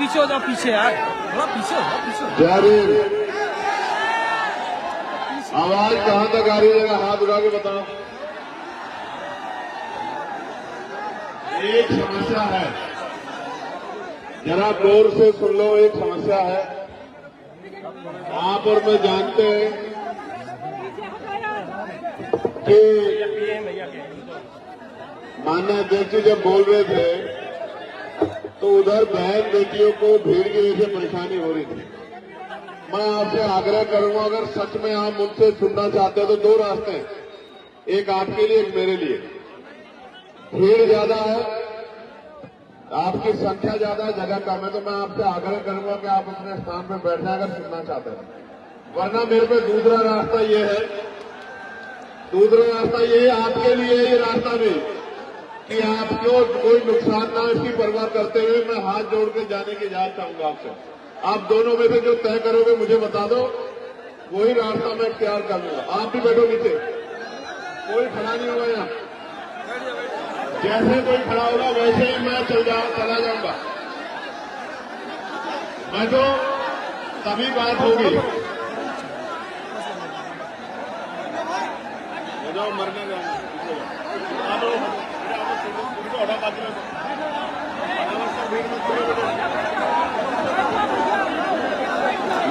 पीछे हो जाओ, पीछे यार, थोड़ा पीछे हो जाओ, पीछे हो जाओ। जय आवाज कहां तक आ रही है? हाथ उठा के बताओ। एक समस्या है, जरा गौर से सुन लो। एक समस्या है, आप और मैं जानते हैं कि माननीय अध्यक्ष जी जब बोल रहे थे तो उधर बहन बेटियों को भीड़ की वजह से परेशानी हो रही थी। मैं आपसे आग्रह करूंगा, अगर सच में आप मुझसे सुनना चाहते हो तो दो रास्ते हैं, एक आपके लिए, एक मेरे लिए। भीड़ ज्यादा है, आपकी संख्या ज्यादा है, जगह कम है, तो मैं आपसे आग्रह करूंगा कि आप अपने स्थान पर बैठ जाए अगर सुनना चाहते हैं। वरना मेरे पे दूसरा रास्ता ये है, दूसरा रास्ता ये है आपके लिए, ये रास्ता भी कि आपको कोई नुकसान ना हो, इसकी परवाह करते हुए मैं हाथ जोड़ के जाने की इजाजत चाहूंगा आपसे। आप दोनों में से जो तय करोगे मुझे बता दो, वही रास्ता मैं इख्तियार कर लूंगा। आप भी बैठो नीचे, कोई खड़ा नहीं होगा यहाँ। जैसे कोई खड़ा होगा वैसे ही मैं चला जाऊंगा। मैं तो तभी बात होगी। जाओ, मरने जाओ,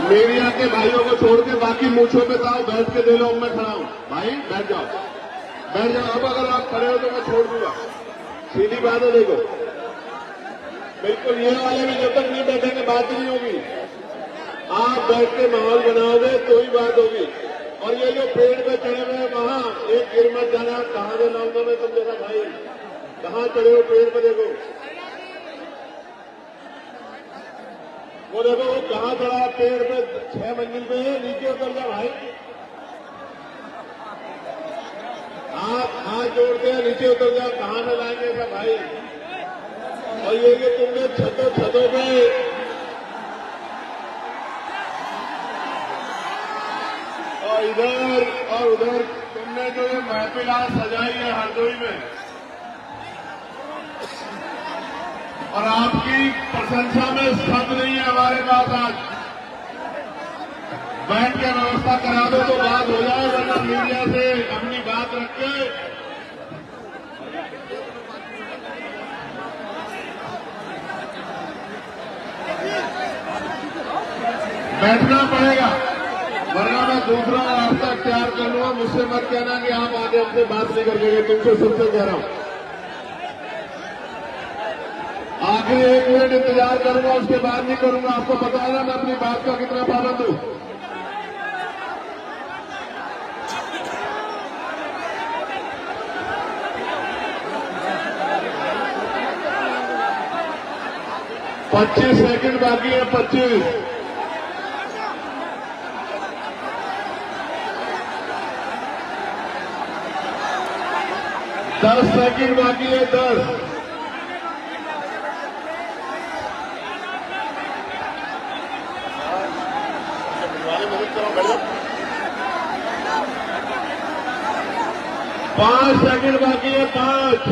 मीडिया के भाइयों को छोड़ के बाकी मूछों पे ताओ, बैठ के दे लो, मैं खड़ा हूं। भाई बैठ जाओ, बैठ जाओ। अब अगर आप खड़े हो तो मैं छोड़ दूंगा, सीधी बात है। देखो, बिल्कुल ये वाले भी जब तक नहीं बैठेंगे बात नहीं होगी। आप बैठ के माहौल बनाओगे तो ही बात होगी। और ये जो पेड़ पे चढ़े हुए वहां एक गिर मत जाना। कहां से लाऊंगा मैं तुम जैसा भाई? कहां चढ़े हो पेड़ पे? देखो वो, देखो वो कहां चढ़ा है पेड़ पे, 6 मंजिल पे है, नीचे उतर जा भाई। आप हाथ जोड़ते हैं, नीचे उतर जा, कहां से लाएंगे ऐसा भाई? और ये कि तुमने छतों पे और इधर और उधर तुमने जो ये महफिल आज सजाई है हरदोई में, और आपकी प्रशंसा में शब्द नहीं है हमारे पास। आज बैठ के व्यवस्था करा दो तो बात हो जाए, वरना मीडिया से अपनी बात रख के बैठना पड़ेगा, वरना मैं दूसरा रास्ता तैयार कर लूंगा। मुझसे मत कहना कि आप आगे हमसे बात नहीं कर लेंगे, तुमसे सबसे कह रहा हूं। आखिर 1 मिनट इंतजार करूंगा, उसके बाद नहीं करूंगा। आपको पता है ना मैं अपनी बात का कितना पाबंद हूं। पच्चीस सेकंड बाकी है, 25। दस सेकंड बाकी है, 10। पांच सेकंड बाकी है, 5,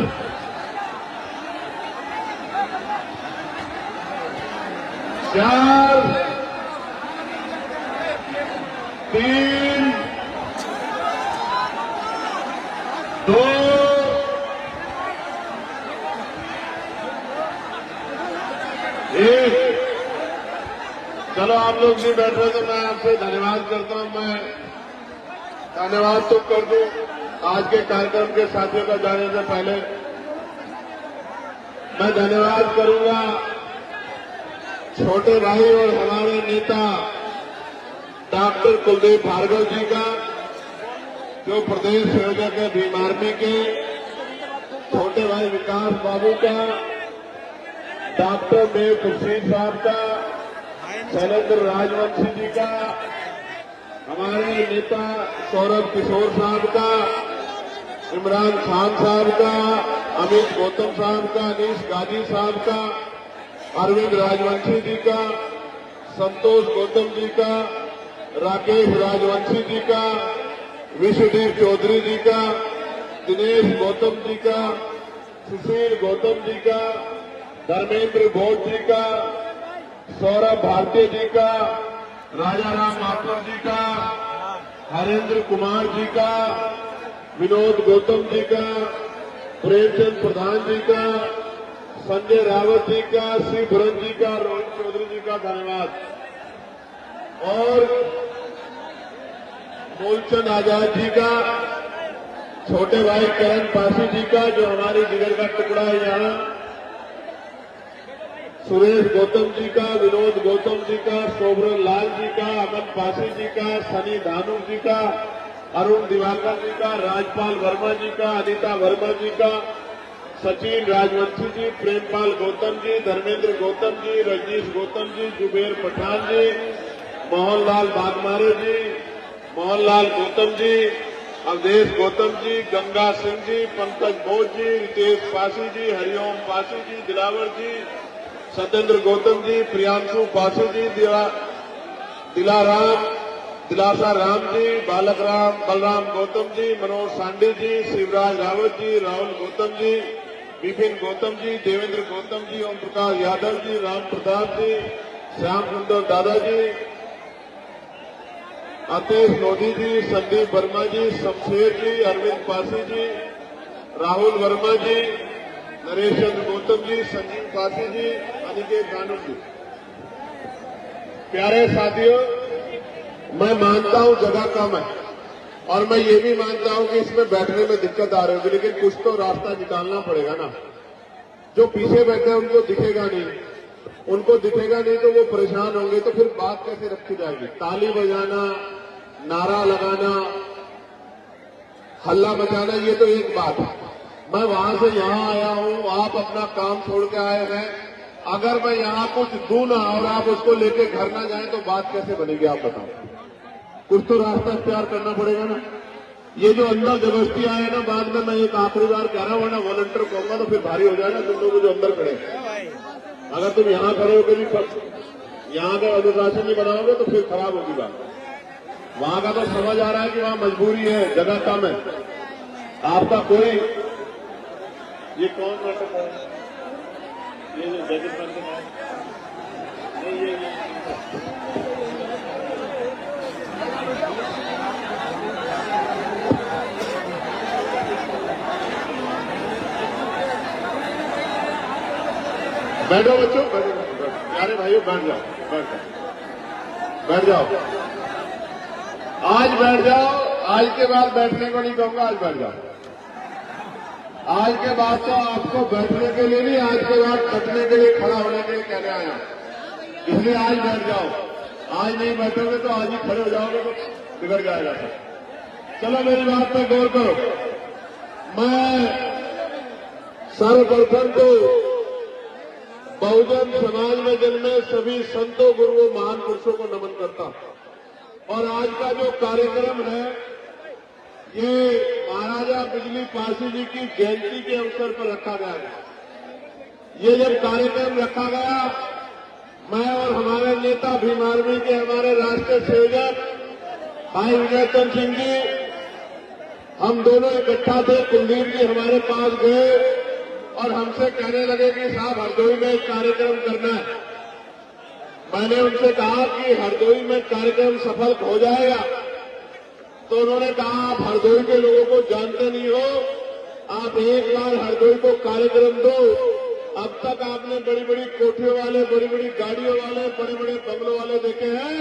4, 3, 2, 1। चलो आप लोग नहीं बैठ रहे तो मैं आपसे धन्यवाद करता हूं। मैं धन्यवाद तो कर दूं आज के कार्यक्रम के साथियों का जाने से पहले। मैं धन्यवाद करूंगा छोटे भाई और हमारे नेता डॉक्टर कुलदीप भार्गव जी का, जो प्रदेश संयोजक है भीम आर्मी के, छोटे भाई विकास बाबू का, डॉक्टर देव खुर्शीद साहब का, शैलेंद्र राजवंशी जी का, हमारे नेता सौरभ किशोर साहब का, इमरान खान साहब का, अमित गौतम साहब का, अनीश गाजी साहब का, अरविंद राजवंशी जी का, संतोष गौतम जी का, राकेश राजवंशी जी का, विश्वदेव चौधरी जी का, दिनेश गौतम जी का, सुशील गौतम जी का, धर्मेंद्र घोष जी का, सौरभ भारती जी का, राजा राम माथुर जी का, हरेंद्र कुमार जी का, विनोद गौतम जी का, प्रेमचंद प्रधान जी का, संजय रावत जी का, श्री भुरन जी का, रोहित चौधरी जी का धन्यवाद। और मूलचंद आजाद जी का, छोटे भाई करण पासी जी का जो हमारी जिगर का टुकड़ा है यहाँ, सुरेश गौतम जी का, विनोद गौतम जी का, शोभरन लाल जी का, अमन पासी जी का, सनी धानु जी का, अरुण दिवाकर जी का, राजपाल वर्मा जी का, अनिता वर्मा जी का, सचिन राजवंशी जी, प्रेमपाल गौतम जी, धर्मेंद्र गौतम जी, रजनीश गौतम जी, जुबेर पठान जी, मोहनलाल बागमारे जी, मोहनलाल गौतम जी, अवधेश गौतम जी, गंगा सिंह जी, पंकज बोस जी, रितेश पासी जी, हरिओम पासी जी, दिलावर जी, सत्येंद्र गौतम जी, प्रियांशु पासी जी, दिलासा राम जी, बालक राम बलराम गौतम जी, मनोज सांडी जी, शिवराज रावत जी, राहुल गौतम जी, विपिन गौतम जी, देवेंद्र गौतम जी, ओम प्रकाश यादव जी, राम प्रताप जी, श्याम सुंदर दादा जी, अतीश लोधी जी, संदीप वर्मा जी, शमशेर जी, अरविंद पासी जी, राहुल वर्मा जी, नरेश चंद्र गौतम जी, संजीव पासी जी, अनिकेत कानू जी। प्यारे साथियों, मैं मानता हूं जगह कम है और मैं ये भी मानता हूं कि इसमें बैठने में दिक्कत आ रही होगी, लेकिन कुछ तो रास्ता निकालना पड़ेगा ना। जो पीछे बैठे हैं उनको दिखेगा नहीं, उनको दिखेगा नहीं तो वो परेशान होंगे, तो फिर बात कैसे रखी जाएगी। ताली बजाना, नारा लगाना, हल्ला मचाना, ये तो एक बात है। मैं वहां से यहां आया हूं, आप अपना काम छोड़ के आए हैं। अगर मैं यहां कुछ दूं ना और आप उसको लेके घर ना जाएं तो बात कैसे बनेगी, आप बताओ। कुछ तो रास्ता इख्तियार करना पड़ेगा ना। ये जो अंदर जबरदस्ती आए ना, बाद में मैं एक आखिरी बार कह रहा हूं, वरना वॉलंटियर कहूंगा तो फिर भारी हो जाएगा तुम लोग जो अंदर खड़े। अगर तुम यहां खड़े होकर भी यहां का अनुशासन नहीं बनाओगे तो फिर खराब होगी बात। वहां का तो समझ आ रहा है कि वहां मजबूरी है, जगह कम है। आपका कोई ये कौन नाटक है, ये जो जगत नाटक है, ये बैठो बच्चों, बैठो, प्यारे भाइयों बैठ जाओ, बैठ जाओ, आज बैठ जाओ। आज के बाद बैठने को नहीं कहूंगा, आज बैठ जाओ। आज के बाद तो आपको बैठने के लिए नहीं, आज के बाद बैठने के लिए, खड़ा होने के लिए कहने आया, इसलिए आज बैठ जाओ। आज नहीं बैठोगे तो आज ही खड़े हो जाओगे तो बिगड़ जाएगा सब। चलो मेरी बात पर गौर करो। मैं सर्वप्रथम तो बहुजन समाज में जन्मे सभी संतों, गुरुओं, महान पुरुषों को नमन करता हूं। और आज का जो कार्यक्रम है, ये महाराजा बिजली पासी जी की जयंती के अवसर पर रखा गया है। ये जब कार्यक्रम रखा गया, मैं और हमारे नेता भीम आर्मी के हमारे राष्ट्रीय संयोजक भाई विजय चंद्र सिंह जी, हम दोनों इकट्ठा थे। कुलदीप जी हमारे पास गए और हमसे कहने लगे कि साहब हरदोई में एक कार्यक्रम करना है। मैंने उनसे कहा कि हरदोई में कार्यक्रम सफल हो जाएगा, तो उन्होंने कहा आप हरदोई के लोगों को जानते नहीं हो, आप एक बार हरदोई को कार्यक्रम दो। अब तक आपने बड़ी बड़ी कोठियों वाले, बड़ी बड़ी गाड़ियों वाले, बड़े बड़े बंगलों वाले देखे हैं।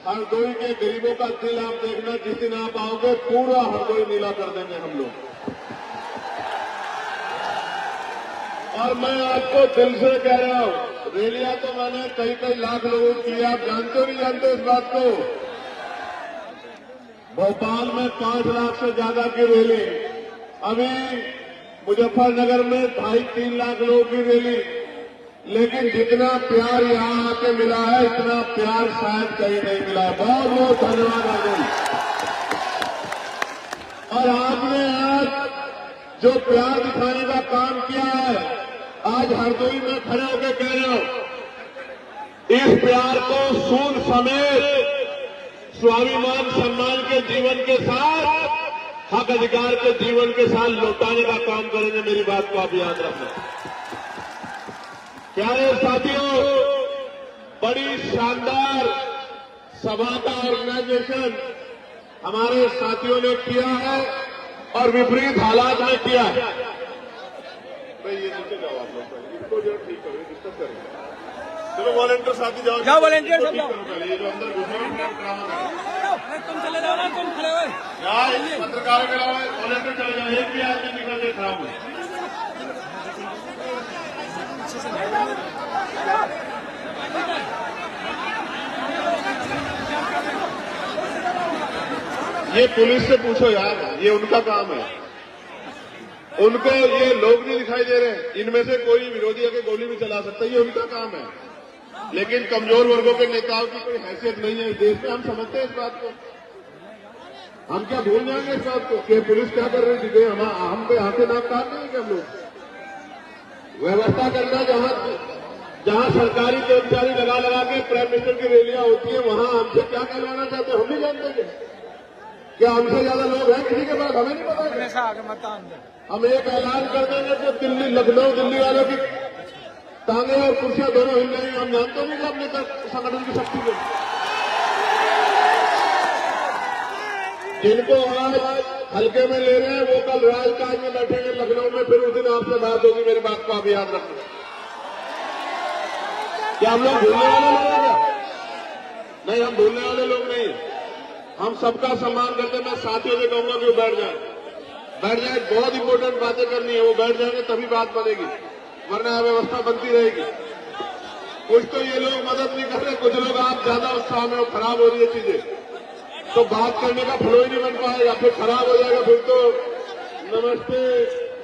हरदोई के गरीबों का दिल आप देखना, जिस दिन आप आओगे पूरा हरदोई नीला कर देंगे हम लोग। और मैं आपको दिल से कह रहा हूं, रैलियां तो मैंने कई कई लाख लोगों की, आप जानते हो नहीं जानते इस बात को। भोपाल में 5 लाख से ज्यादा की रैली, अभी मुजफ्फरनगर में 2.5-3 लाख लोगों की रैली। लेकिन जितना प्यार यहां आके मिला है, इतना प्यार शायद कहीं नहीं मिला। बहुत बहुत धन्यवाद आपको। और आपने आज जो प्यार दिखाने का काम किया है, आज हरदोई में खड़े होकर कह रहे हो, इस प्यार को सूद समेत स्वाभिमान सम्मान के जीवन के साथ, हक अधिकार के जीवन के साथ लौटाने का काम करेंगे। मेरी बात को आप याद रखना। प्यारे साथियों, बड़ी शानदार सभा का ऑर्गेनाइजेशन हमारे साथियों ने किया है और विपरीत हालात में किया है। भाई ये नीचे जाओ आप लोग, इसको जो ठीक करो, डिस्टर्ब करेंगे। चलो वॉलंटियर साथी जाओ, जाओ वॉलंटियर सब जाओ। ये जो अंदर घुसे तुम चले जाओ ना, तुम खड़े हुए यार पत्रकारों के अलावा वॉलंटियर चले जाओ, एक भी आदमी निकल के खड़ा हुआ। ये पुलिस से पूछो यार, ये उनका काम है। उनको ये लोग नहीं दिखाई दे रहे, इनमें से कोई विरोधी आके गोली भी चला सकता है, ये उनका काम है। लेकिन कमजोर वर्गों के नेताओं की कोई हैसियत नहीं है इस देश में, हम समझते हैं इस बात को। हम क्या भूल जाएंगे इस बात को कि पुलिस क्या कर रही थी? हम पे आंखें नाक काट नहीं है हम लोग। व्यवस्था करना जहां सरकारी कर्मचारी लगा के प्राइम मिनिस्टर की रैलियां होती है, वहां हमसे क्या कहलाना चाहते हैं हम नहीं जानते क्या हमसे ज्यादा लोग हैं किसी के पास? हमें नहीं पता। हम एक ऐलान कर देंगे कि दिल्ली लखनऊ दिल्ली वालों की टांगे और कुर्सियां दोनों हिल जाएंगी, हम जानते नहीं कि अपने संगठन की शक्ति को। जिनको आज हल्के में ले रहे हैं वो कल राजकाज में बैठेंगे लखनऊ में, फिर उस दिन आपसे बात होगी। मेरी बात को आप याद रखना। क्या हम लोग भूलने वाले लोग हैं? नहीं, हम भूलने वाले लोग नहीं। हम सबका सम्मान करते हैं। मैं साथियों से कहूंगा कि वो बैठ जाए। बहुत इंपॉर्टेंट बातें करनी है, वो बैठ जाएंगे तभी बात बनेगी, वरना अव्यवस्था बनती रहेगी। कुछ तो ये लोग मदद नहीं कर रहे, कुछ लोग आप ज्यादा उत्साह में, खराब हो रही है चीजें, तो बात करने का फ्लो ही नहीं बन पाएगा, फिर खराब हो जाएगा। फिर तो नमस्ते,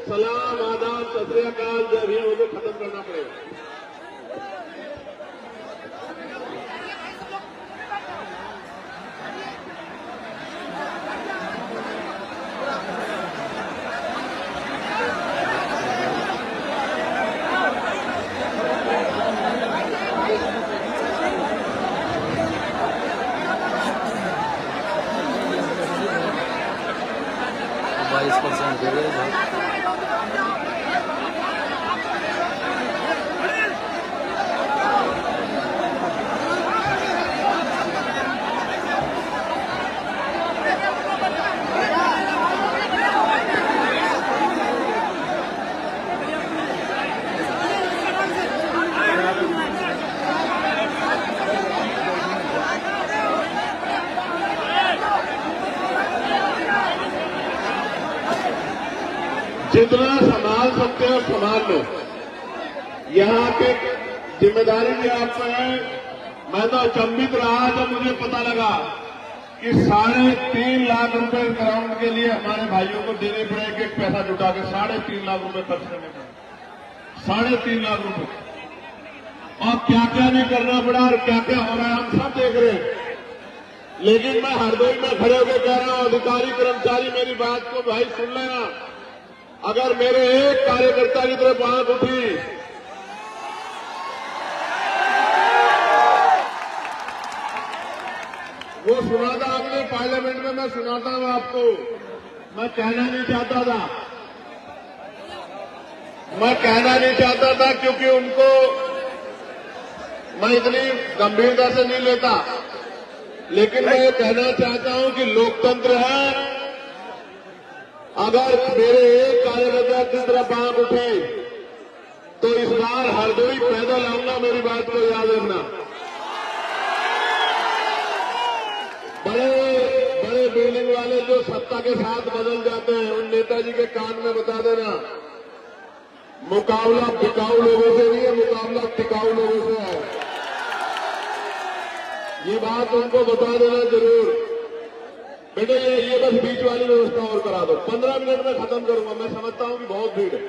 सलाम, आदाब, सत श्री अकाल, जय भीम होकर खत्म करना पड़ेगा। दे रहे हैं। जितना संभाल सकते हो संभाल लो। यहाँ की जिम्मेदारी भी आप पर है। मैं तो अचंभित रहा जब मुझे पता लगा कि 3.5 लाख रुपए ग्राउंड के लिए हमारे भाइयों को देने पड़े, एक पैसा जुटा के 3.5 लाख रुपए खर्च करने पड़े। 3.5 लाख रुपए, और क्या क्या नहीं करना पड़ा और क्या क्या हो रहा है हम सब देख रहे हैं। लेकिन मैं हरदोई में खड़े होकर कह रहा हूं, अधिकारी कर्मचारी मेरी बात को भाई सुन लेना। अगर मेरे एक कार्यकर्ता की तरफ आंख उठी, वो सुनाता आपने पार्लियामेंट में, मैं सुनाता हूं आपको। मैं कहना नहीं चाहता था क्योंकि उनको मैं इतनी गंभीरता से नहीं लेता, लेकिन मैं ये कहना चाहता हूं कि लोकतंत्र है। अगर मेरे एक कार्यकर्ता की तरफ आंख उठी तो इस बार हरदोई पैदल आऊंगा, मेरी बात को याद रखना। बड़े बिल्डिंग वाले जो सत्ता के साथ बदल जाते हैं, उन नेताजी के कान में बता देना, मुकाबला बिकाऊ लोगों से नहीं है, मुकाबला टिकाऊ लोगों से है। ये बात उनको बता देना जरूर। बेटे ये बस बीच वाली व्यवस्था और करा दो, 15 मिनट में खत्म करूंगा। मैं समझता हूं कि बहुत भीड़ है,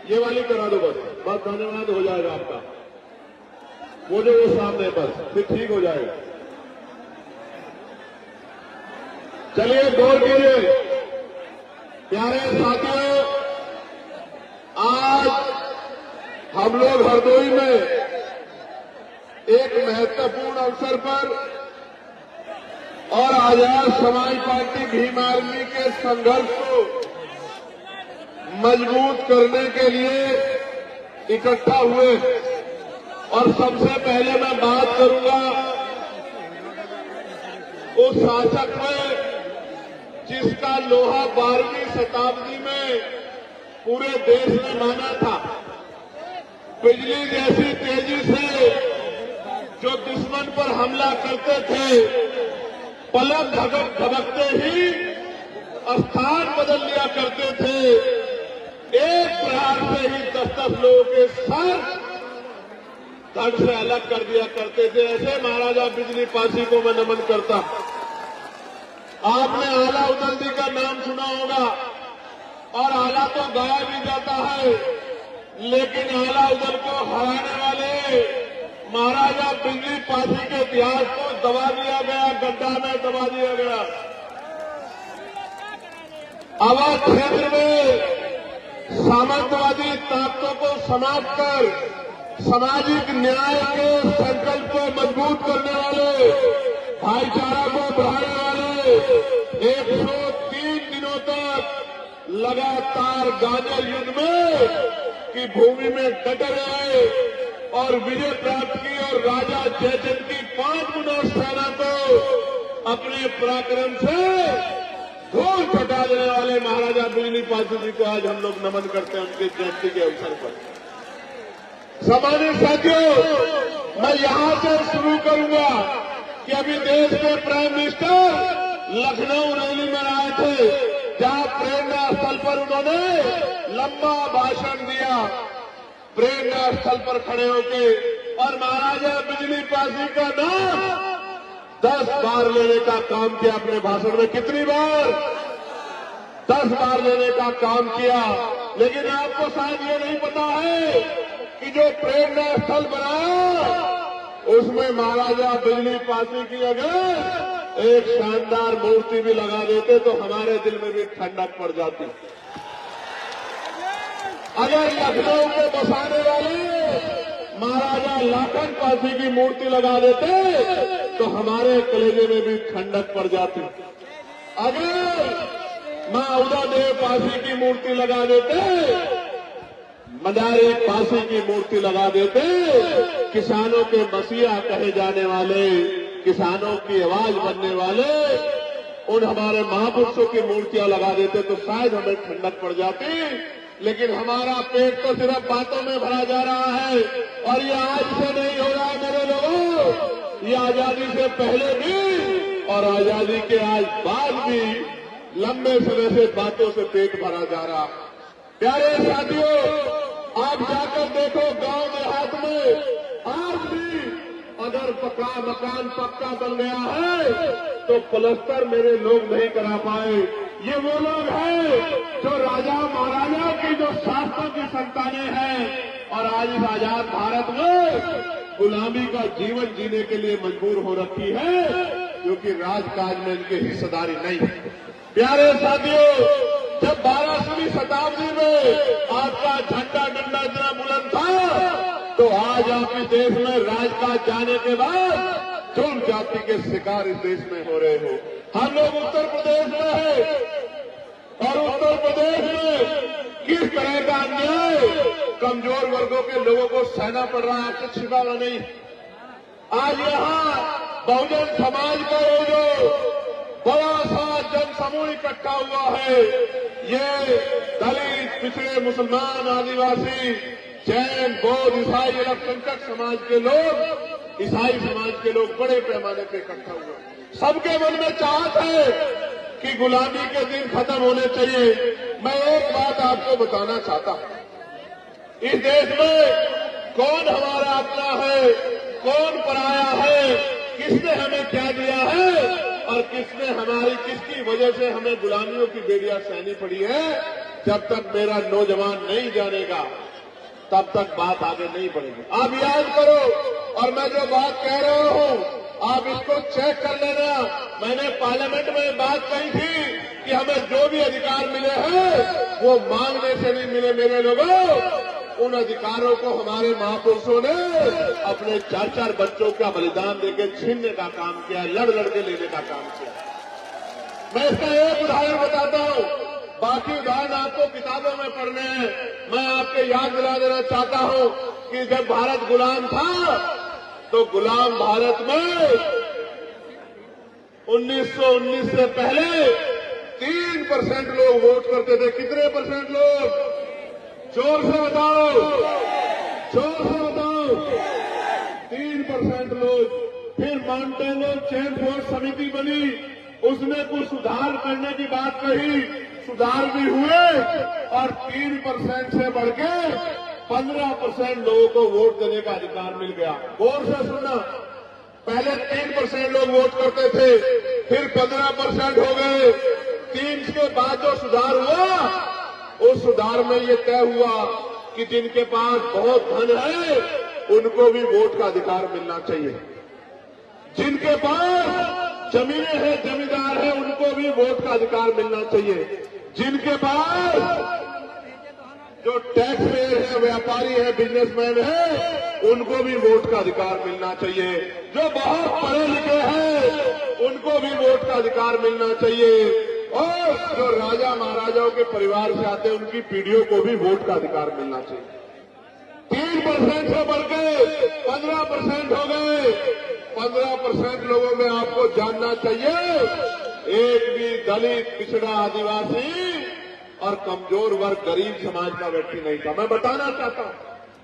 ये वाली करा दो बस धन्यवाद हो जाएगा आपका। वो जो वो सामने बस फिर ठीक हो जाएगा। चलिए गौर कीजिए प्यारे साथियों, आज हम लोग हरदोई में एक महत्वपूर्ण अवसर पर और आजाद समाज पार्टी भीम आर्मी के संघर्ष को मजबूत करने के लिए इकट्ठा हुए। और सबसे पहले मैं बात करूंगा उस शासक में जिसका लोहा 12वीं शताब्दी में पूरे देश ने माना था। बिजली जैसी तेजी से जो दुश्मन पर हमला करते थे, पलक झपकते ही स्थान बदल लिया करते थे। एक प्रहार से ही 10-10 लोगों के सर धड़ से अलग कर दिया करते थे। ऐसे महाराजा बिजली पासी को मैं नमन करता। आपने आला उदल जी का नाम सुना होगा, और आला तो गाया भी जाता है, लेकिन आला उदल को हराने वाले महाराजा बिजली पासी के इतिहास को दबा दिया गया, गड्ढा में दबा दिया गया। अवध क्षेत्र में सामंतवादी ताकतों को समाप्त कर सामाजिक न्याय के संकल्प को मजबूत करने वाले, भाईचारा को बढ़ाने वाले 103 दिनों तक लगातार गाजर युद्ध में की भूमि में डटे रहे और विजय प्राप्त की, और राजा जयचंद की 5 गुना सेना को अपने पराक्रम से धूल छटा देने वाले महाराजा बिजली पासी जी को आज हम लोग नमन करते हैं उनके जयंती के अवसर पर। सामान्य साथियों, मैं यहां से शुरू करूंगा कि अभी देश के प्राइम मिनिस्टर लखनऊ रैली में आए थे, जहां प्रेरणा स्थल पर उन्होंने लंबा भाषण दिया। प्रेरणा स्थल पर खड़े होके और महाराजा बिजली पासी का नाम 10 बार लेने का काम किया अपने भाषण में। कितनी बार? 10 बार लेने का काम किया। लेकिन आपको शायद ये नहीं पता है कि जो प्रेरणा स्थल बनाया उसमें महाराजा बिजली पासी की अगर एक शानदार मूर्ति भी लगा देते तो हमारे दिल में भी ठंडक पड़ जाती। अगर लखनऊ को बसाने वाले महाराजा लाखन पासी की मूर्ति लगा देते तो हमारे कलेजे में भी ठंडक पड़ जाती। अगर मां उदयदेव पासी की मूर्ति लगा देते, मदारी पासी की मूर्ति लगा देते, किसानों के मसीहा कहे जाने वाले, किसानों की आवाज बनने वाले उन हमारे महापुरुषों की मूर्तियां लगा देते तो शायद हमें ठंडक पड़ जाती। लेकिन हमारा पेट तो सिर्फ बातों में भरा जा रहा है, और ये आज से नहीं हो रहा है मेरे लोगों, ये आजादी से पहले भी और आजादी के आज बाद भी लंबे समय से बातों से पेट भरा जा रहा। प्यारे साथियों, आप जाकर देखो गांव देहात में आज भी अगर मकान पक्का बन गया है तो प्लस्तर मेरे लोग नहीं करा पाए। ये वो लोग हैं जो राजा महाराजा की जो शास्त्रों की संतानें हैं और आज इस आजाद भारत में गुलामी का जीवन जीने के लिए मजबूर हो रखी है, क्योंकि राजकाज में इनकी हिस्सेदारी नहीं है। प्यारे साथियों, जब 12वीं शताब्दी में आपका झंडा डंडा इतना बुलंद था, तो आज आप इस देश में राजकाज जाने के बाद जुल्म जाति के शिकार इस देश में हो रहे हो। हम लोग उत्तर प्रदेश में हैं, और उत्तर प्रदेश में किस तरह का अन्याय कमजोर वर्गों के लोगों को सहना पड़ रहा है, आपसे छिपाना नहीं। आज यहाँ बहुजन समाज का ये जो बड़ा सा जन समूह इकट्ठा हुआ है, ये दलित, पिछड़े, मुसलमान, आदिवासी, जैन, बौद्ध, ईसाई, अल्पसंख्यक समाज के लोग, ईसाई समाज के लोग बड़े पैमाने पर इकट्ठा हुए। सबके मन में चाहत है कि गुलामी के दिन खत्म होने चाहिए। मैं एक बात आपको बताना चाहता हूं, इस देश में कौन हमारा अपना है, कौन पराया है, किसने हमें क्या दिया है और किसने हमारी किसकी वजह से हमें गुलामियों की बेड़ियां सहनी पड़ी है, जब तक मेरा नौजवान नहीं जानेगा तब तक बात आगे नहीं बढ़ेगी। आप याद करो, और मैं जो बात कह रहा हूं आप इसको चेक कर लेना। मैंने पार्लियामेंट में बात कही थी कि हमें जो भी अधिकार मिले हैं वो मांगने से नहीं मिले मेरे लोगों। उन अधिकारों को हमारे महापुरुषों ने अपने 4-4 बच्चों का बलिदान देके छीनने का काम किया, लड़ के लेने का काम किया। मैं इसका एक उदाहरण बताता हूं, बाकी उदाहरण आपको किताबों में पढ़ने हैं। मैं आपके करके याद दिला देना चाहता हूं कि जब भारत गुलाम था तो गुलाम भारत में 1919 से पहले 3% लोग वोट करते थे। कितने परसेंट लोग? जोर से बताओ, जोर से बताओ। 3% लोग। फिर माउंटेन चेन वोट समिति बनी, उसने कुछ सुधार करने की बात कही, सुधार भी हुए और 3% से बढ़ के 15% लोगों को वोट देने का अधिकार मिल गया। गौर से सुनना, पहले 3% लोग वोट करते थे, फिर 15% हो गए। 3 के बाद जो सुधार हुआ, उस सुधार में ये तय हुआ कि जिनके पास बहुत धन है उनको भी वोट का अधिकार मिलना चाहिए। जिनके पास जमीनें हैं, जमींदार है, उनको भी वोट का अधिकार मिलना चाहिए। जिनके पास जो टैक्स पेयर है, व्यापारी है, बिजनेसमैन है, उनको भी वोट का अधिकार मिलना चाहिए। जो बहुत पढ़े लिखे हैं उनको भी वोट का अधिकार मिलना चाहिए। और जो राजा महाराजाओं के परिवार से आते हैं उनकी पीढ़ियों को भी वोट का अधिकार मिलना चाहिए। 3% से बढ़ के 15% हो गए। 15% लोगों में आपको जानना चाहिए, एक भी दलित, पिछड़ा, आदिवासी और कमजोर वर्ग, गरीब समाज का व्यक्ति नहीं था। मैं बताना चाहता हूं,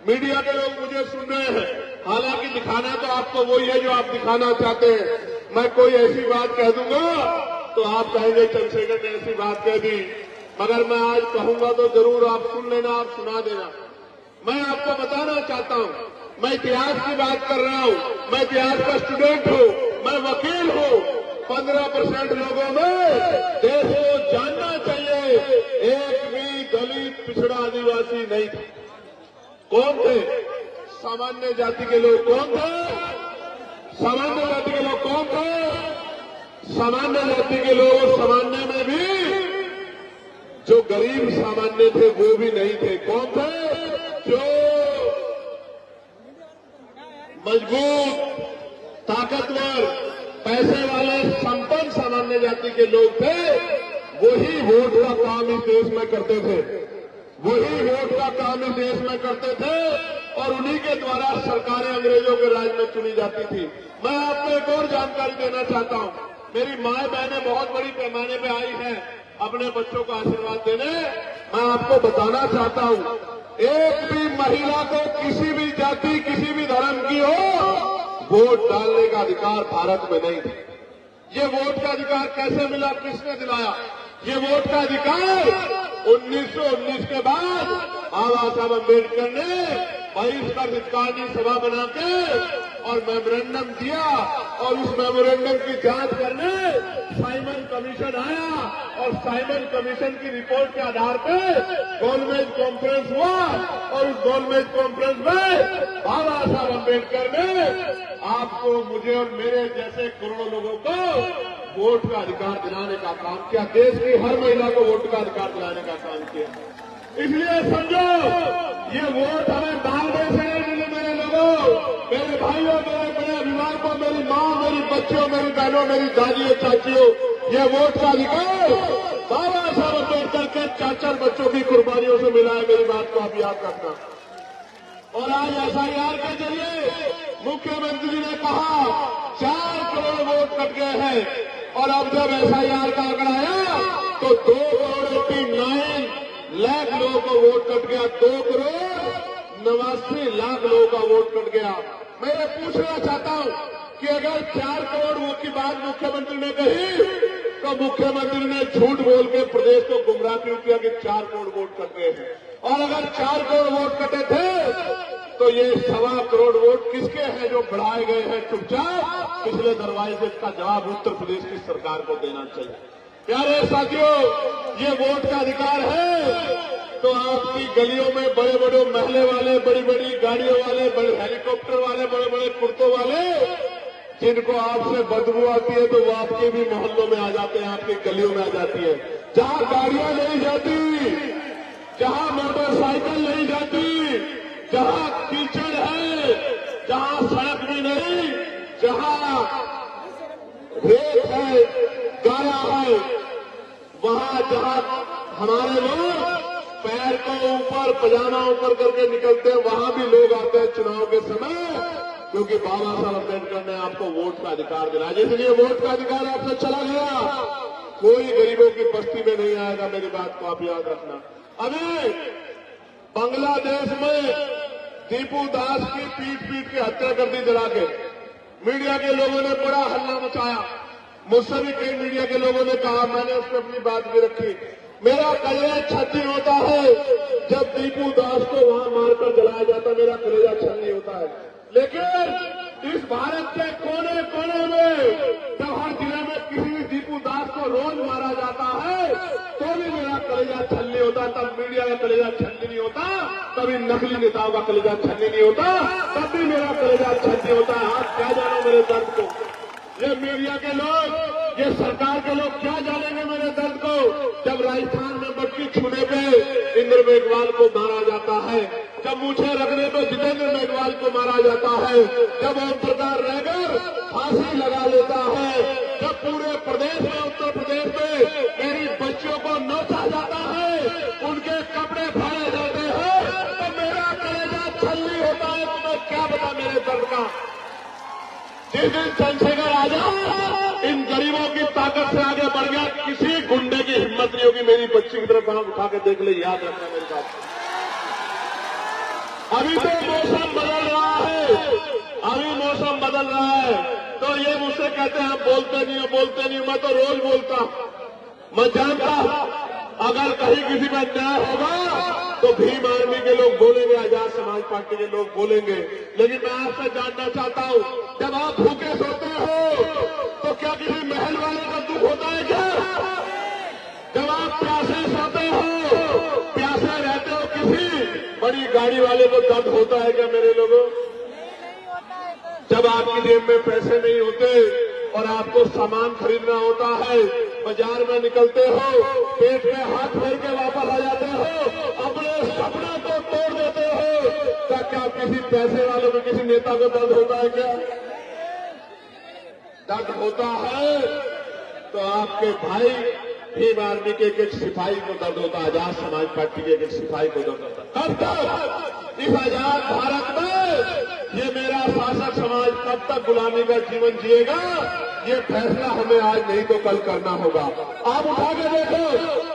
मीडिया के लोग मुझे सुन रहे हैं, हालांकि दिखाना तो आपको वही है जो आप दिखाना चाहते हैं। मैं कोई ऐसी बात कह दूंगा तो आप कहेंगे चंद्रशेखर ने ऐसी बात कह दी, मगर मैं आज कहूंगा तो जरूर आप सुन लेना, आप सुना देना। मैं आपको बताना चाहता हूं, मैं इतिहास की बात कर रहा हूं, मैं इतिहास का स्टूडेंट हूं, मैं वकील हूं। 15% लोगों में देश को जानना चाहिए, एक भी दलित, पिछड़ा, आदिवासी नहीं थे। कौन थे? सामान्य जाति के लोग। कौन थे? सामान्य जाति के लोग। कौन थे? सामान्य जाति के लोग। सामान्य में भी जो गरीब सामान्य थे वो भी नहीं थे। कौन थे? जो मजबूत, ताकतवर, पैसे वाले, संपन्न सामान्य जाति के लोग थे, वही वोट का काम इस देश में करते थे। वही वोट का काम इस देश में करते थे और उन्हीं के द्वारा सरकारें अंग्रेजों के राज में चुनी जाती थी। मैं आपको एक और जानकारी देना चाहता हूं। मेरी माए बहनें बहुत बड़ी पैमाने पे आई हैं अपने बच्चों को आशीर्वाद देने। मैं आपको बताना चाहता हूं, एक भी महिला को किसी भी जाति, किसी भी धर्म की हो, वोट डालने का अधिकार भारत में नहीं था। ये वोट का अधिकार कैसे मिला? किसने दिलाया? ये वोट का अधिकार 1919 के बाद बाबा साहब अम्बेडकर ने बहिष्कार हितकानी सभा बना के और मेमोरेंडम दिया और उस मेमोरेंडम की जांच करने साइमन कमीशन आया और साइमन कमीशन की रिपोर्ट के आधार पर गोलमेज कॉन्फ्रेंस हुआ और उस गोलमेज कॉन्फ्रेंस में बाबा साहब अम्बेडकर ने आपको, मुझे और मेरे जैसे करोड़ों लोगों को वोट का अधिकार दिलाने का काम किया। देश की हर महिला को वोट का अधिकार दिलाने का काम किया। इसलिए समझो, ये वोट हमें मांगने से नहीं मिले। मेरे लोगों, मेरे भाइयों, मेरे बड़े अभिभावकों, मेरी माँ, मेरी बच्चियों, मेरी बहनों, मेरी दादियों, चाचियों, ये वोट का अधिकार बाबा साहब अम्बेडकर के 4 बच्चों की कुर्बानियों से मिला है। मेरी बात को आप याद रखना। और आज एसआईआर के जरिए मुख्यमंत्री जी ने कहा 4 करोड़ वोट कट गए हैं और अब जब एसआईआर का आंकड़ा आया तो 2.89 लाख लोगों को वोट कट गया। 2.89 लाख लोगों का वोट कट गया। मैं ये पूछना चाहता हूं कि अगर 4 करोड़ वोट की बात मुख्यमंत्री ने कही तो मुख्यमंत्री ने झूठ बोल के प्रदेश को गुमराह क्यों किया कि 4 करोड़ वोट कट गए हैं? और अगर 4 करोड़ वोट कटे थे तो ये 1.25 करोड़ वोट किसके हैं जो बढ़ाए गए हैं चुपचाप पिछले दरवाजे से? इसका जवाब उत्तर प्रदेश की सरकार को देना चाहिए। प्यारे साथियों, ये वोट का अधिकार है तो आपकी गलियों में बड़े बड़े महले वाले, बड़ी बड़ी गाड़ियों वाले, बड़े हेलीकॉप्टर वाले, बड़े बड़े कुर्तों वाले, जिनको आपसे बदबू आती है तो वो आपके भी मोहल्लों में आ जाते हैं, आपकी गलियों में आ जाती है। जहां गाड़ियां नहीं जाती, जहां मोटरसाइकिल नहीं जाती, जहां कीचड़ है, जहां सड़क भी नहीं, जहां रेत है, गारा है, वहां जहां हमारे लोग पैर को ऊपर पजामा ऊपर करके निकलते हैं, वहां भी लोग आते हैं चुनाव के समय, क्योंकि बाबा साहब अम्बेडकर ने आपको वोट का अधिकार दिलाया। इसलिए वोट का अधिकार आपसे चला गया, कोई गरीबों की बस्ती में नहीं आएगा। मेरी बात को आप याद रखना। अभी बांग्लादेश में दीपू दास की पीट के हत्या कर दी जला के। मीडिया के लोगों ने बड़ा हल्ला मचाया, मुझसे भी कई मीडिया के लोगों ने कहा, मैंने उस पर अपनी बात भी रखी। मेरा कलेजा छन्नी होता है जब दीपू दास को वहां मारकर जलाया जाता, मेरा कलेजा छन्नी होता है। लेकिन इस भारत के कोने कोने में जब हर जिले में किसी भी दीपू दास को रोज मारा जाता है तो भी मेरा कलेजा छन्नी होता। तब मीडिया का कलेजा छन्नी नहीं होता, कभी नकली नेताओं का कलेजा छन्नी नहीं होता, तब भी मेरा कलेजा छन्नी होता है। आप क्या जानो मेरे दर्द को, ये मीडिया के लोग, ये सरकार के लोग क्या जानेंगे मेरे दर्द को। जब राजस्थान में मटकी छूने पे इंद्र मेघवाल को मारा जाता है, जब मूछे रखने पे जितेंद्र मेघवाल को मारा जाता है, जब ओम प्रकाश रहकर फांसी लगा लेता है, जब पूरे प्रदेश में, उत्तर प्रदेश में मेरी बच्चियों को नोचा जाता है, उनके कपड़े फाड़े जाते हैं, तो मेरा कलेजा छल्ली होता है। तुम्हें क्या पता मेरे दर्द का। जिस दिन चंद्रशेखर आजाद इन गरीबों की ताकत से आगे बढ़ गया, किसी गुंडे की हिम्मत नहीं होगी मेरी बच्ची की तरफ हाथ उठा के देख ले। याद रखना मेरी बात। अभी तो मौसम बदल रहा है, अभी मौसम बदल रहा है, तो ये मुझसे कहते हैं आप बोलते नहीं हो, बोलते नहीं हो। मैं तो रोज बोलता, मैं जानता अगर कहीं किसी में अन्याय होगा तो भीम आर्मी के लोग बोलेंगे, आजाद समाज पार्टी के लोग बोलेंगे। लेकिन मैं आपसे जानना चाहता हूं, जब आप भूखे सोते हो तो क्या किसी महल वाले का दुख होता है क्या? जब आप प्यासे सोते हो, प्यासे रहते हो, किसी बड़ी गाड़ी वाले को दर्द होता है क्या मेरे लोगों? जब आपकी जेब में पैसे नहीं होते और आपको सामान खरीदना होता है, बाजार में निकलते हो, पेट में हाथ भर के वापस आ जाते हो, अपने सपनों को तोड़ देते हो, क्या किसी पैसे वाले को, किसी नेता को दर्द होता है क्या? दर्द होता है तो आपके भाई भीम आर्मी के एक सिपाही को दर्द होता है, आजाद समाज पार्टी के एक सिपाही को दर्द होता है। कब तक इस आजाद भारत में ये मेरा शासक समाज कब तक गुलामी का जीवन जिएगा? ये फैसला हमें आज नहीं तो कल करना होगा। आप उठा के देखो,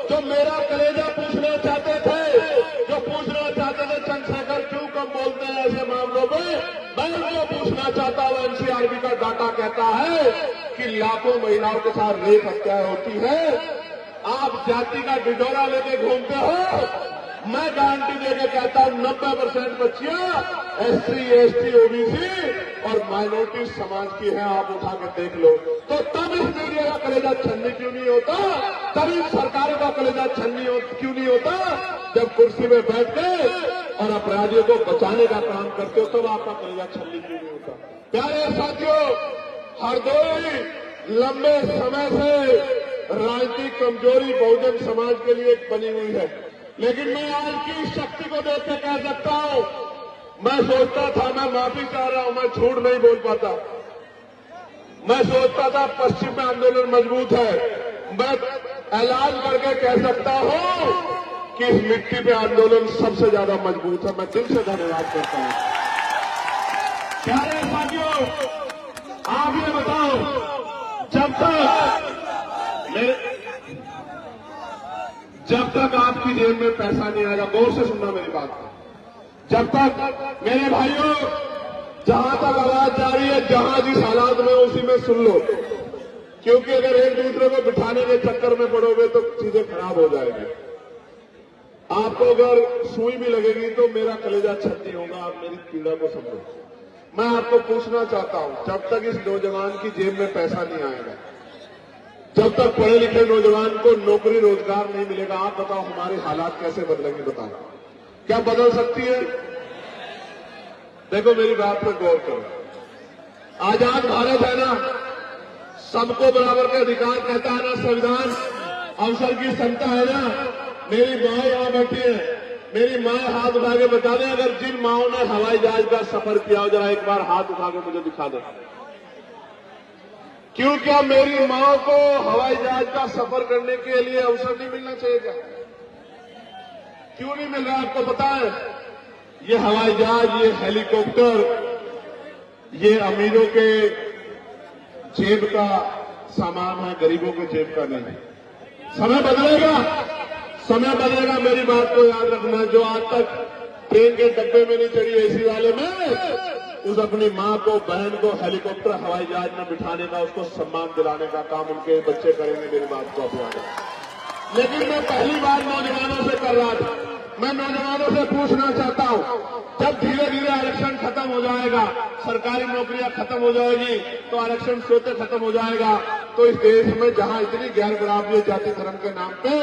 जो मेरा कलेजा पूछना चाहते थे, जो पूछना चाहते थे चंद्रशेखर क्यों कम बोलते हैं ऐसे मामलों में, मैं उनको पूछना चाहता हूं। एनसीआरबी का डाटा कहता है कि लाखों महिलाओं के साथ रेप हत्याएं होती है। आप जाति का डिडोरा लेके घूमते हो, मैं गारंटी देके कहता हूं 90% बच्चियां SC, ST, OBC और माइनॉरिटी समाज की हैं। आप उठा के देख लो। तो तब इस मीडिया का कलेजा छन्नी क्यों नहीं होता? तब इस सरकार का कलेजा छन्नी क्यों नहीं होता? जब कुर्सी में बैठ के और अपराधियों को बचाने का काम करते हो, तब आपका कलेजा छन्नी क्यों नहीं होता? प्यारे साथियों, हरदोई लंबे समय से राजनीतिक कमजोरी बहुजन समाज के लिए बनी हुई है, लेकिन मैं आज की शक्ति को देख के कह सकता हूं, मैं सोचता था, मैं माफी चाह रहा हूं, मैं झूठ नहीं बोल पाता। मैं सोचता था पश्चिम में आंदोलन मजबूत है, मैं ऐलान करके कह सकता हूं कि इस मिट्टी पे आंदोलन सबसे ज्यादा मजबूत है। मैं दिल से धन्यवाद करता हूं। प्यारे साथियों, आप ये बताओ, जब तक आपकी जेब में पैसा नहीं आएगा, गौर से सुनना मेरी बात, जब तक मेरे भाइयों, जहां तक आवाज जा रही है, जहां जिस हालात में उसी में सुन लो, क्योंकि अगर एक दूसरे को बिठाने के चक्कर में पड़ोगे तो चीजें खराब हो जाएगी। आपको अगर सुई भी लगेगी तो मेरा कलेजा छन्नी होगा। आप मेरी पीड़ा को समझो। मैं आपको पूछना चाहता हूं, जब तक इस नौजवान की जेब में पैसा नहीं आएगा, जब तक पढ़े लिखे नौजवान को नौकरी रोजगार नहीं मिलेगा, आप बताओ हमारे हालात कैसे बदलेंगे? बताओ, क्या बदल सकती है? देखो मेरी बात पर गौर करो। आजाद भारत है ना, सबको बराबर के अधिकार कहता है ना संविधान, अवसर की समता है ना। मेरी माँ यहां बैठी है, मेरी माँ हाथ उठा के बता दें, अगर जिन माओं ने हवाई जहाज का सफर किया हो, जरा एक बार हाथ उठा के मुझे दिखा दें। क्यों, क्या मेरी माँ को हवाई जहाज का सफर करने के लिए अवसर नहीं मिलना चाहिए क्या? क्यों नहीं मिल रहा आपको पता है? ये हवाई जहाज, ये हेलीकॉप्टर, ये अमीरों के जेब का सामान है, गरीबों के जेब का नहीं। समय बदलेगा, समय बदलेगा, मेरी बात को याद रखना। जो आज तक ट्रेन के डब्बे में नहीं चढ़ी एसी वाले में, उस अपनी माँ को, बहन को हेलीकॉप्टर हवाई जहाज में बिठाने का, उसको सम्मान दिलाने का काम उनके बच्चे करेंगे। मेरी बात को अपनाना। लेकिन मैं पहली बार नौजवानों से कर रहा था, मैं नौजवानों से पूछना चाहता हूं, जब धीरे धीरे आरक्षण खत्म हो जाएगा, सरकारी नौकरियां खत्म हो जाएगी, तो आरक्षण स्वतः खत्म हो जाएगा, तो इस देश में जहां इतनी गैर बराबरी जाति धर्म के नाम पे,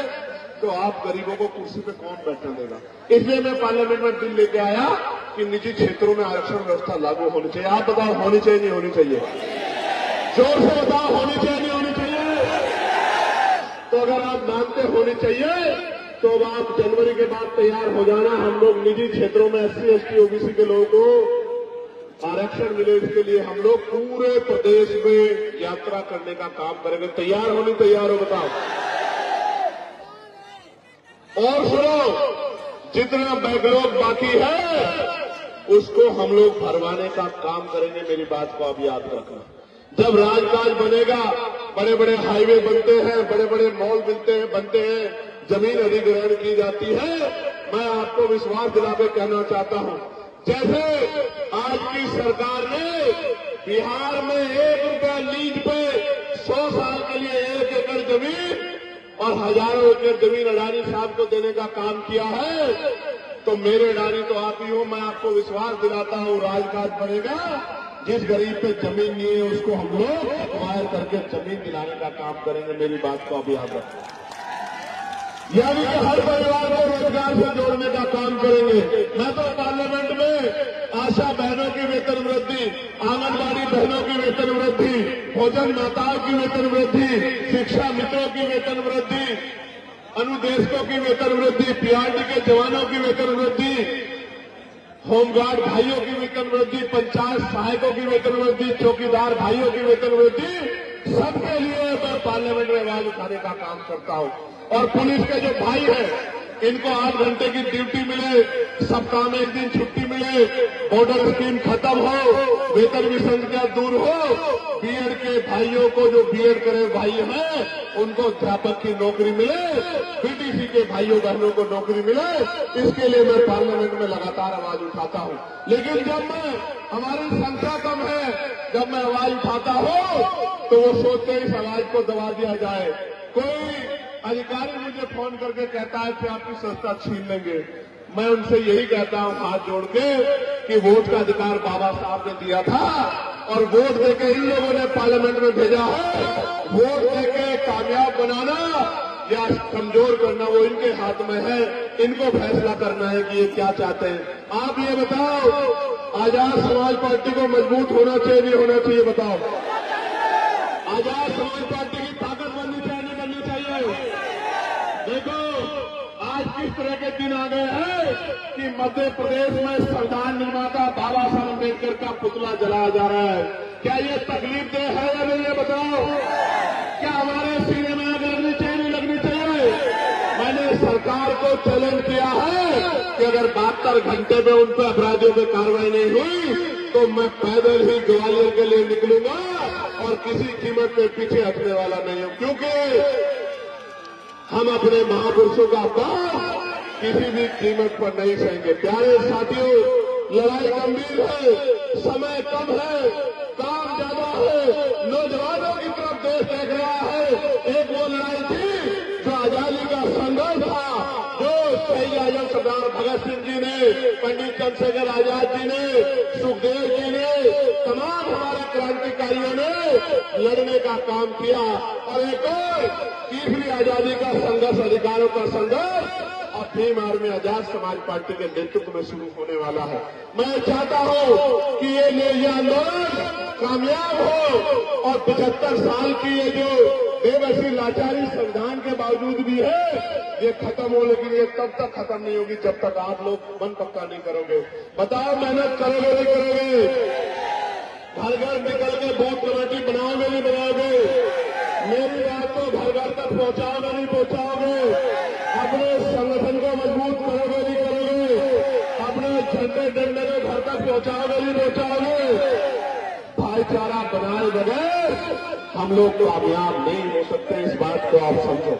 तो आप गरीबों को कुर्सी पे कौन बैठने देगा? इसलिए मैं पार्लियामेंट में बिल लेके आया कि निजी क्षेत्रों में आरक्षण व्यवस्था लागू होनी चाहिए। आप बताओ, होनी चाहिए नहीं होनी चाहिए? जोर से बताओ, होनी चाहिए नहीं होनी चाहिए? तो अगर आप मानते होनी चाहिए, तो अब आप जनवरी के बाद तैयार हो जाना। हम लोग निजी क्षेत्रों में SC ST OBC के लोगों को आरक्षण मिले, इसके लिए हम लोग पूरे प्रदेश में यात्रा करने का काम करेंगे। तैयार होनी, तैयार हो? बताओ। और सुनो, जितना बैकलॉग बाकी है उसको हम लोग भरवाने का काम करेंगे। मेरी बात को आप याद रखना। जब राजकाज बनेगा, बड़े बड़े हाईवे बनते हैं, बड़े बड़े मॉल बनते हैं, जमीन अधिग्रहण की जाती है, मैं आपको विश्वास दिला के कहना चाहता हूं, जैसे आज की सरकार ने बिहार में 1 रुपया लीज पे 100 साल के लिए 1 एकड़ जमीन और हजारों एकड़ जमीन अडानी साहब को देने का काम किया है, तो मेरे अडानी तो आप ही हो। मैं आपको विश्वास दिलाता हूं, राजकाज बनेगा, जिस गरीब पे जमीन नहीं है उसको हम लोग एक्वायर करके जमीन दिलाने का काम करेंगे। मेरी बात को आप याद रखें। यानी कि हर परिवार को रोजगार से जोड़ने का काम करेंगे। मैं तो पार्लियामेंट में आशा बहनों की वेतन वृद्धि, आंगनबाड़ी बहनों की वेतन वृद्धि, भोजन माताओं की वेतन वृद्धि, शिक्षा मित्रों की वेतन वृद्धि, अनुदेशकों की वेतन वृद्धि, PRD के जवानों की वेतन वृद्धि, होमगार्ड भाइयों की वेतन वृद्धि, पंचायत सहायकों की वेतन वृद्धि, चौकीदार भाइयों की वेतन वृद्धि, सबके लिए मैं पार्लियामेंट में आवाज उठाने का काम करता हूं। और पुलिस के जो भाई हैं, इनको 8 घंटे की ड्यूटी मिले, सप्ताह में 1 दिन छुट्टी मिले, बॉर्डर स्कीम खत्म हो, वेतन विसंगतियां दूर हो, बीएड के भाइयों को, जो बीएड करे भाई हैं, उनको अध्यापक की नौकरी मिले, BTC के भाइयों बहनों को नौकरी मिले, इसके लिए मैं पार्लियामेंट में लगातार आवाज उठाता हूं। लेकिन जब हमारी संख्या कम है, जब मैं आवाज उठाता हूं, तो वो सोचते हैं इस आवाज को दबा दिया जाए। कोई अधिकारी मुझे फोन करके कहता है कि आपकी संस्था छीन लेंगे। मैं उनसे यही कहता हूं हाथ जोड़ के कि वोट का अधिकार बाबा साहब ने दिया था, और वोट देके इन लोगों ने पार्लियामेंट में भेजा है। वोट देके कामयाब बनाना या कमजोर करना वो इनके हाथ में है। इनको फैसला करना है कि ये क्या चाहते हैं। आप ये बताओ, आजाद समाज पार्टी को मजबूत होना चाहिए नहीं होना चाहिए? बताओ। आजाद समाज पार्टी की ताकत बननी चाहिए नहीं बननी चाहिए? देखो, आज किस तरह के दिन आ गए हैं कि मध्य प्रदेश में संविधान निर्माता बाबा साहब अम्बेडकर का पुतला जलाया जा रहा है। क्या ये तकलीफ दे है या नहीं, ये बताओ? क्या हमारे सीने में आग लगनी चाहिए नहीं लगनी चाहिए? मैंने सरकार को चैलेंज किया है कि अगर 72 घंटे में उन पर अपराधियों पर कार्रवाई नहीं हुई तो मैं पैदल ही ग्वालियर के लिए निकलूंगा और किसी कीमत पे पीछे हटने वाला नहीं हूं, क्योंकि हम अपने महापुरुषों का अपमान किसी भी कीमत पर नहीं सहेंगे। प्यारे साथियों, लड़ाई गंभीर है, समय कम है, काम ज्यादा है, नौजवानों की तरफ देश देख रहा है। एक वो लड़ाई थी जो आजादी का संघर्ष था, जो शहीद आजम सरदार भगत सिंह जी ने, पंडित चंद्रशेखर आजाद जी ने, सुखदेव जी ने, तमाम हमारे क्रांतिकारियों ने लड़ने का काम किया। और एक और तीसरी आजादी का संघर्ष, अधिकारों का संघर्ष अब भीम आर्मी आजाद समाज पार्टी के नेतृत्व में शुरू होने वाला है। मैं चाहता हूं कि ये आंदोलन कामयाब हो और 75 साल की ये जो बेबसी लाचारी संविधान के बावजूद भी है, ये खत्म हो। लेकिन ये तब तक खत्म नहीं होगी जब तक आप लोग मन पक्का नहीं करोगे। बताओ, मेहनत करोगे नहीं करोगे? घर घर निकल के बूथ कमेटी बनाओगे नहीं बनाओगे? मेरी बात को घर घर तक पहुंचाओगे नहीं पहुंचाओगे? अपने संगठन को मजबूत करोगे झंडे डंडे को घर तक पहुंचाओगे नहीं पहुंचाओगे? भाईचारा बनाए बगैर हम लोग कामयाब नहीं हो सकते, इस बात को आप समझो।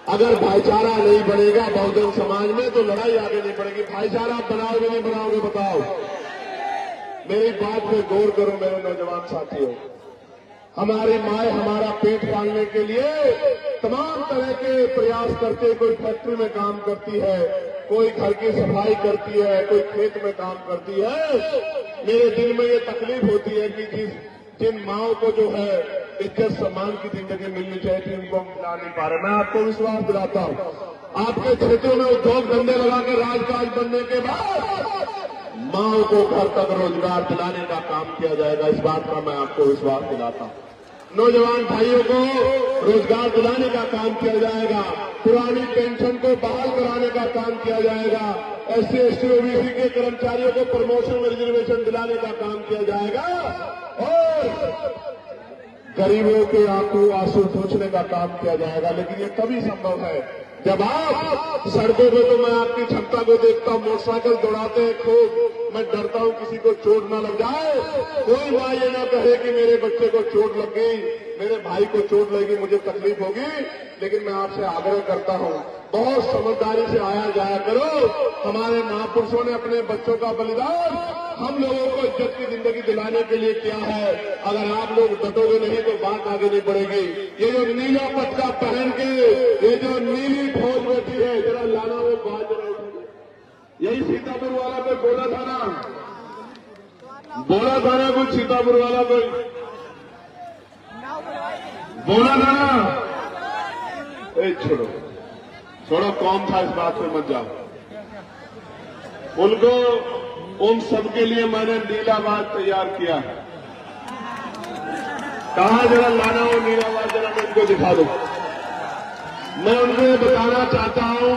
अगर भाईचारा नहीं बनेगा बहुजन समाज में तो लड़ाई आगे नहीं बढ़ेगी। भाईचारा बनाओगे नहीं बनाओगे बताओ? मेरी बात पे गौर करो मेरे नौजवान साथियों। हमारी माए हमारा पेट पालने के लिए तमाम तरह के प्रयास करते हैं। कोई फैक्ट्री में काम करती है, कोई घर की सफाई करती है, कोई खेत में काम करती है। मेरे दिल में ये तकलीफ होती है कि जिन माओं को जो है इज्जत सम्मान की जिंदगी मिलनी चाहिए थी, उनको हम मिला नहीं पा रहे। मैं आपको विश्वास दिलाता हूं, आपके क्षेत्रों में उद्योग धंधे लगाकर राजकाज बनने के बाद माओं को घर तक रोजगार दिलाने का काम किया जाएगा। इस बात का मैं आपको विश्वास दिलाता हूं। नौजवान भाइयों को रोजगार दिलाने का काम किया जाएगा, पुरानी पेंशन को बहाल कराने का काम किया जाएगा, SC ST OBC के कर्मचारियों को प्रमोशन में रिजर्वेशन दिलाने का काम किया जाएगा और गरीबों के आंसू पोंछने का काम किया जाएगा। लेकिन ये तभी संभव है जब आप सड़कों पे, तो मैं आपकी क्षमता को देखता हूं, मोटरसाइकिल दौड़ाते हैं खूब। मैं डरता हूं किसी को चोट ना लग जाए। कोई मां ये ना कहे कि मेरे बच्चे को चोट लग गई, मेरे भाई को चोट लगेगी, मुझे तकलीफ होगी। लेकिन मैं आपसे आग्रह करता हूं, बहुत समझदारी से आया जाया करो। हमारे महापुरुषों ने अपने बच्चों का बलिदान हम लोगों को इज्जत की जिंदगी दिलाने के लिए किया है। अगर आप लोग डटोगे नहीं तो बात आगे नहीं बढ़ेगी। ये जो नीला पटका पहन के ये जो नीली फौज बैठी है, जरा लाना वो बात जरा उठेगी। यही सीतापुर वाला कोई बोला था ना कुछ सीतापुर वाला कोई बोला था ना। छोड़ो कौन था, इस बात पे मत जाओ। उनको उन सबके लिए मैंने नीलावाज तैयार किया है। कहा जरा लाना वो नीलावाज, जरा मैं इनको दिखा दूं। मैं उनको बताना चाहता हूं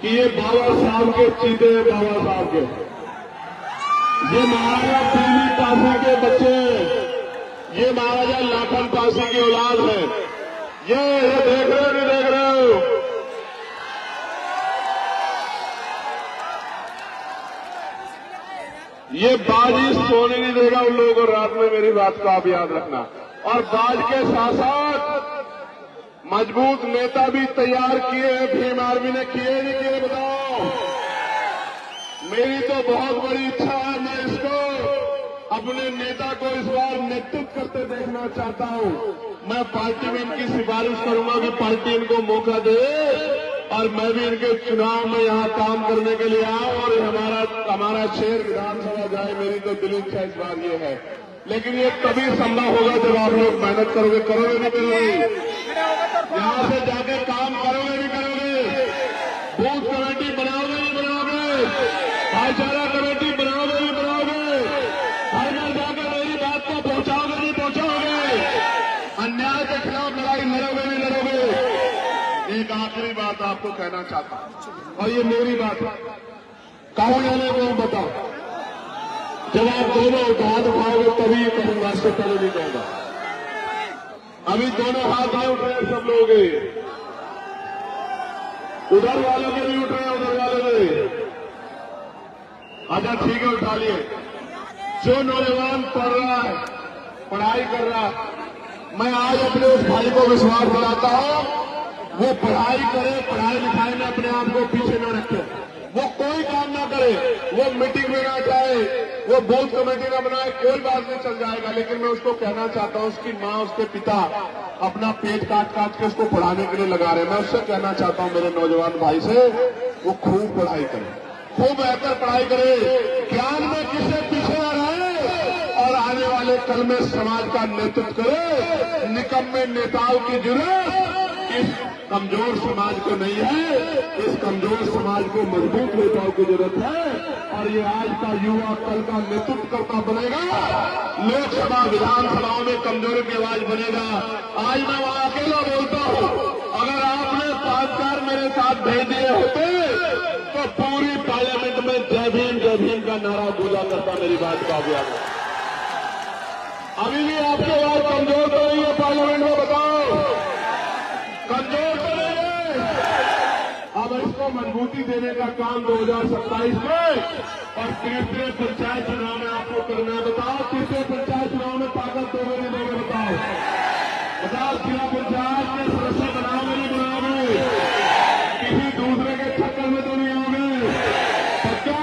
कि ये बाबा साहब के चीते हैं, बाबा साहब के। ये महाराजा पीली पासी के बच्चे हैं, ये महाराजा लाखन पासी की औलाद है। ये देख रहे हो नहीं देख रहे हो? ये बाजी सोने नहीं देगा उन लोगों को रात में, मेरी बात को आप याद रखना। और बाज के साथ साथ मजबूत नेता भी तैयार किए हैं। भीम आर्मी ने किए नहीं किए बताओ? मेरी तो बहुत बड़ी इच्छा है, मैं इसको अपने नेता को इस बार नेतृत्व करते देखना चाहता हूं। मैं पार्टी में इनकी सिफारिश करूंगा कि पार्टी इनको मौका दे और मैं भी इनके चुनाव में यहाँ काम करने के लिए आऊं और हमारा शहर विधानसभा जाए। मेरी तो दिल इच्छा इस बार ये है। लेकिन ये तभी संभव होगा जब आप लोग मेहनत करोगे नहीं करोगे? यहाँ से जाके काम करोगे नहीं करोगे? बूथ कमेटी बनाओगे नहीं बनाओगे? भाईचारा कमेटी बनाओगे नहीं बनाओगे? हर घर जाकर मेरी बात को पहुंचाओगे नहीं पहुंचाओगे? अन्याय के खिलाफ लड़ाई लड़ोगे नहीं लड़ोगे? एक आखिरी बात आपको कहना चाहता हूं, और ये मेरी बात है, कहा जाने को बताओ। जब आप दोनों हाथ उठाओगे तभी कहूंगा, इससे पहले नहीं कहूंगा। अभी दोनों हाथ नहीं उठ रहे सब लोग, उधर वालों के नहीं उठ रहे, उधर वालों के। अच्छा ठीक है, उठा लिए। जो नौजवान पढ़ रहा है, पढ़ाई कर रहा है, मैं आज अपने उस भाई को विश्वास दिलाता हूं, वो पढ़ाई करे, पढ़ाई लिखाई में अपने आप को पीछे न रखे, वो कोई काम ना करे, वो मीटिंग में ना जाए, वो बूथ कमेटी ना बनाए, कोई बात नहीं, चल जाएगा। लेकिन मैं उसको कहना चाहता हूं, उसकी माँ उसके पिता अपना पेट काट काट के उसको पढ़ाने के लिए लगा रहे हैं। मैं उससे कहना चाहता हूं मेरे नौजवान भाई से, वो खूब पढ़ाई करे, खूब बेहतर पढ़ाई करे, ज्ञान में किससे पीछे न रहे और आने वाले कल में समाज का नेतृत्व करे। निकम्मे नेताओं की जरूरत इस कमजोर समाज को नहीं है, इस कमजोर समाज को मजबूत नेताओं की जरूरत है। और ये आज का युवा कल का नेतृत्व करता बनेगा, लोकसभा विधानसभाओं में कमजोरों की आवाज बनेगा। आज मैं वहां अकेला बोलता हूं, अगर आपने 5 मेरे साथ भेज दिए होते तो पूरी पार्लियामेंट में जय भीम का नारा गूंजा करता। मेरी बात का याद है। अभी भी आपकी आवाज कमजोर तो नहीं है पार्लियामेंट में, बताओ कमजोर तो नहीं है? अब इसको को मजबूती देने का काम 2027 में और तीसरे पंचायत चुनाव में आपको करना है। बताओ तीसरे पंचायत चुनाव में ताकत दोगे नहीं दोगे? बताओ जिला पंचायत के सदस्य बनाओगे नहीं बनाओगे? किसी दूसरे के चक्कर में तो नहीं आओगे? पक्का?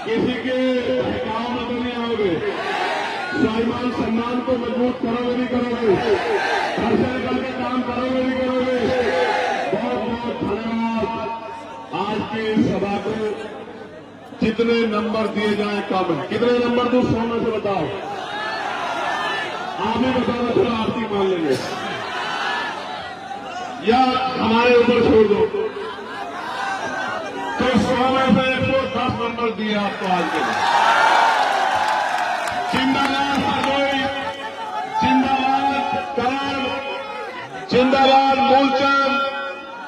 किसी के गांव में तो नहीं आओगे? स्वाभिमान सम्मान को मजबूत करोगे नहीं करोगे? घर से निकल के काम करोगे नहीं करोगे? बहुत बहुत धन्यवाद। आज की इस सभा को जितने नंबर दिए जाए कम है। कितने नंबर दूं 100 में से बताओ? आप ही बताओ, थोड़ा आरती मान लेंगे या हमारे ऊपर छोड़ दो। तो 100 में से 110 नंबर दिए आपको आज के लिए। जिंदाबाद हरदोई, जिंदाबाद करण, जिंदाबाद मूलचंद,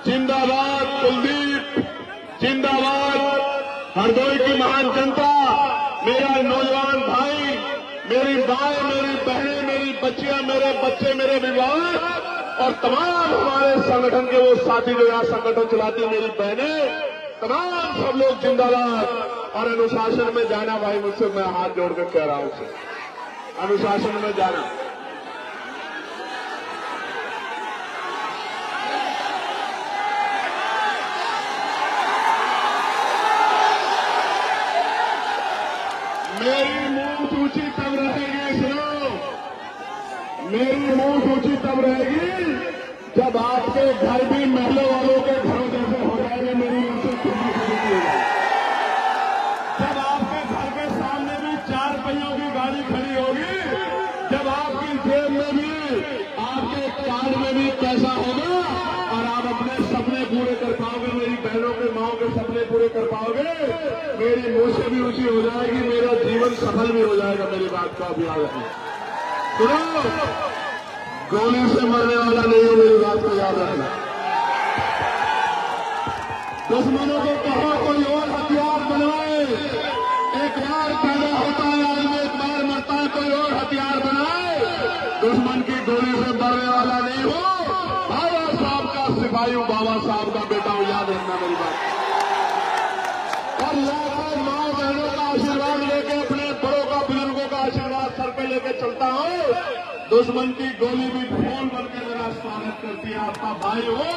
जिंदाबाद कुलदीप, जिंदाबाद हरदोई की महान जनता, मेरा नौजवान भाई, मेरी माए, मेरी बहनें, मेरी बच्चियां, मेरे बच्चे, मेरे विवाह और तमाम हमारे संगठन के वो साथी जो यहाँ संगठन चलाती, मेरी बहनें, तमाम सब लोग जिंदाबाद। और अनुशासन में जाना भाई, मुझसे मैं हाथ जोड़कर कह रहा हूं उसे, अनुशासन में जाना। मेरी मुंह सूची तब रहेगी, सुनो, मेरी मुंह सूची तब रहेगी जब आपके घर भी महलों वालों के घरों जैसे हो जाएंगे। मेरी मुंह से सुननी शुरू हो जाएगी। जब आपके घर के सामने भी 4 पहियों की गाड़ी खड़ी होगी, जब आपकी जेब में भी, आपके कार्ड में भी पैसा होगा और आप अपने सपने पूरे कर पाओगे, मेरी बहनों के माओ के सपने पूरे कर पाओगे, मेरी मुंह से भी ऊंची हो जाएगी, मेरा जीवन सफल भी हो जाएगा। मेरी बात को आप याद रखें। सुनो, गोली से मरने वाला नहीं हो, मेरी बात को याद रखना। दुश्मनों को कहो कोई और हथियार बनवाए। एक बार पैदा होता है आदमी, एक बार मरता है, कोई और हथियार बनाए। दुश्मन की गोली से मरने वाला नहीं हो। बाबा साहब का सिपाही हूं, बाबा साहब का बेटा हूं, याद रखना मेरी बात। और लाखों माँ बहनों का आशीर्वाद लेके, अपने बड़ों का, बुजुर्गों का आशीर्वाद सर पे लेके चलता हूं। दुश्मन की गोली भी फोन करके मेरा स्वागत करती है। आपका भाई हो।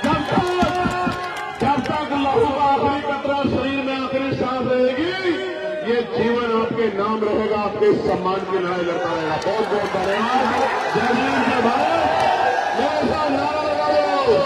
जब तक लहू का आखिरी कतरा शरीर में, आखिरी सांस रहेगी, ये जीवन आपके नाम रहेगा, आपके सम्मान की लड़ाई लड़ता रहेगा। बहुत बहुत धन्यवाद। जय हिंद, जय भारत। मेरे साथ नारा लगा लो।